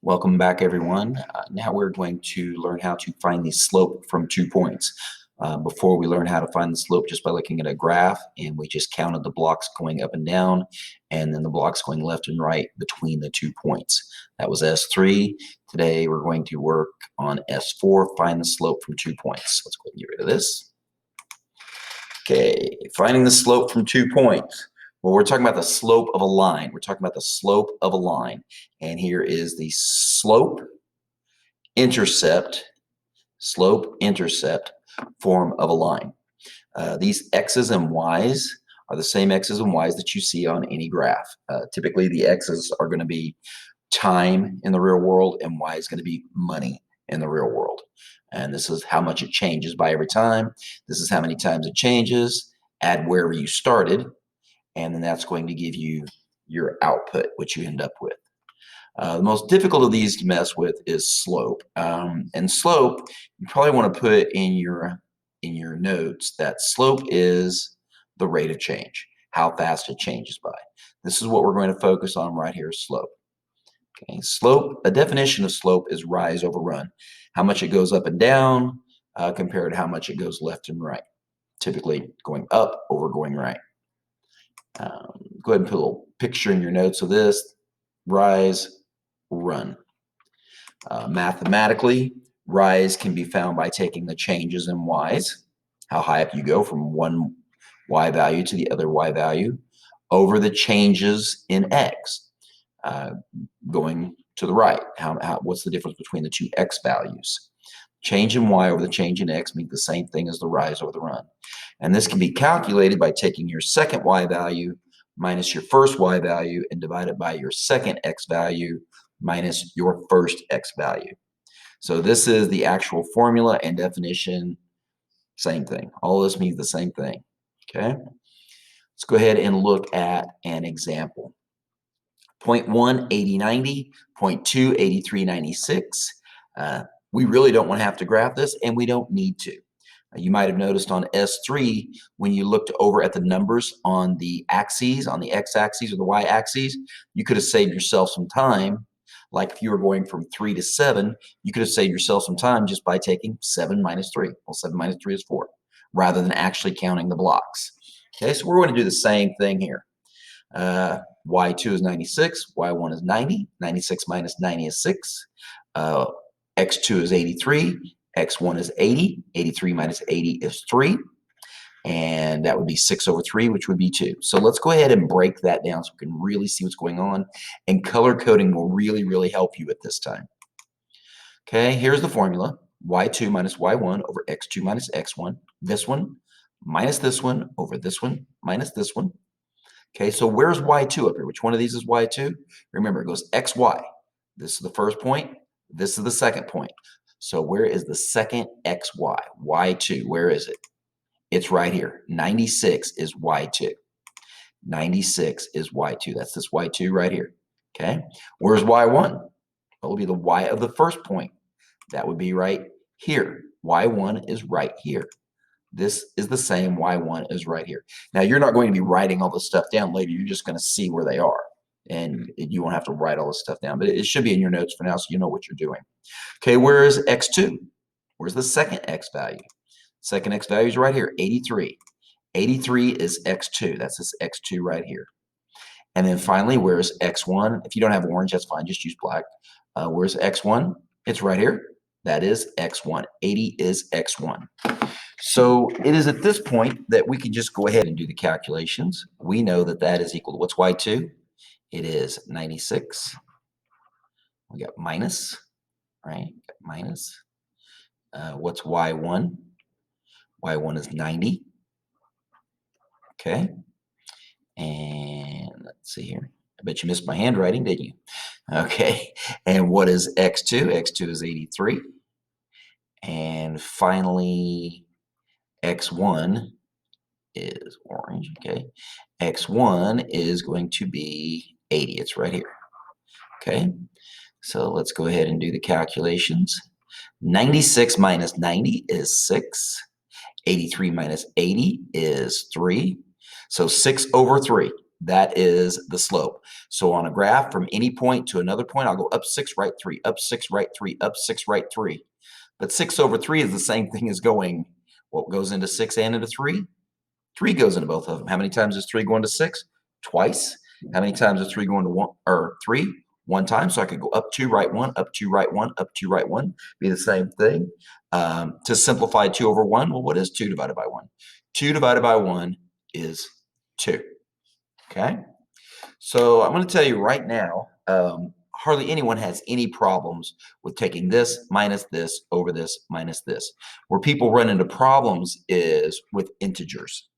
Welcome back, everyone. Now we're going to learn how to find the slope from 2 points. Before we learn how to find the slope just by looking at a graph, and we just counted the blocks going up and down, and then the blocks going left and right between the 2 points. That was S3. Today we're going to work on S4, find the slope from 2 points. Let's go ahead and get rid of this. Okay, finding the slope from 2 points. Well, we're talking about the slope of a line. We're talking about the slope of a line. And here is the slope intercept form of a line. These x's and y's are the same x's and y's that you see on any graph. Typically, the x's are going to be time in the real world, and y is going to be money in the real world. And this is how much it changes by every time. This is how many times it changes. Add wherever you started, and then that's going to give you your output, which you end up with. The most difficult of these to mess with is slope. And slope, you probably want to put in your notes that slope is the rate of change, how fast it changes by. This is what we're going to focus on right here, slope. Okay, slope, a definition of slope is rise over run. How much it goes up and down compared to how much it goes left and right. Typically going up over going right. Go ahead and put a little picture in your notes of this. Rise, run. Mathematically, rise can be found by taking the changes in y's, how high up you go from one y value to the other y value, over the changes in x, going to the right. What's the difference between the two x values? Change in y over the change in x means the same thing as the rise over the run. And this can be calculated by taking your second y value minus your first y value and divide it by your second x value minus your first x value. So this is the actual formula and definition, same thing. All this means the same thing, okay? Let's go ahead and look at an example. Point 1, 80, 90. Point 2, 83, 96. We really don't want to have to graph this, and we don't need to. You might have noticed on S3, when you looked over at the numbers on the axes, on the x-axis or the y-axis, you could have saved yourself some time. Like if you were going from 3 to 7, you could have saved yourself some time just by taking 7 minus 3. Well, 7 minus 3 is 4, rather than actually counting the blocks. Okay, so we're going to do the same thing here. Y2 is 96, Y1 is 90, 96 minus 90 is 6, X2 is 83, X1 is 80, 83 minus 80 is 3, and that would be 6 over 3, which would be 2. So let's go ahead and break that down so we can really see what's going on, and color coding will really, really help you at this time. Okay, here's the formula. Y2 minus Y1 over X2 minus X1. This one minus this one over this one minus this one. Okay, so where's Y2 up here? Which one of these is Y2? Remember, it goes XY. This is the first point. This is the second point. So where is the second XY? Y2, where is it? It's right here. 96 is Y2. 96 is Y2. That's this Y2 right here. Okay, where's Y1? That will be the Y of the first point. That would be right here. Y1 is right here. This is the same, Y1 is right here. Now, you're not going to be writing all this stuff down later. You're just going to see where they are. And you won't have to write all this stuff down. But it should be in your notes for now so you know what you're doing. Okay, where is X2? Where's the second X value? Second X value is right here, 83. 83 is X2. That's this X2 right here. And then finally, where's X1? If you don't have orange, that's fine. Just use black. Where's X1? It's right here. That is X1. 80 is X1. So it is at this point that we can just go ahead and do the calculations. We know that that is equal to what's Y2? It is 96. We got minus, right? Got minus. What's Y1? Y1 is 90. Okay. And let's see here. I bet you missed my handwriting, didn't you? Okay. And what is X2? X2 is 83. And finally, X1 is orange, okay? X1 is going to be 80. It's right here, okay? So let's go ahead and do the calculations. 96 minus 90 is 6. 83 minus 80 is 3. So 6 over 3. That is the slope. So on a graph from any point to another point, I'll go up 6, right 3, up 6, right 3, up 6, right 3. But 6 over 3 is the same thing as going, what goes into 6 and into 3? 3 goes into both of them. How many times does 3 go into 6? Twice. How many times does 3 go into 1 or 3? 1 time. So I could go up 2, right 1, up 2, right 1, up 2, right 1. Be the same thing. To simplify 2 over 1, well, what is 2 divided by 1? 2 divided by 1 is 2. Okay? So I'm going to tell you right now, hardly anyone has any problems with taking this minus this over this minus this. Where people run into problems is with integers.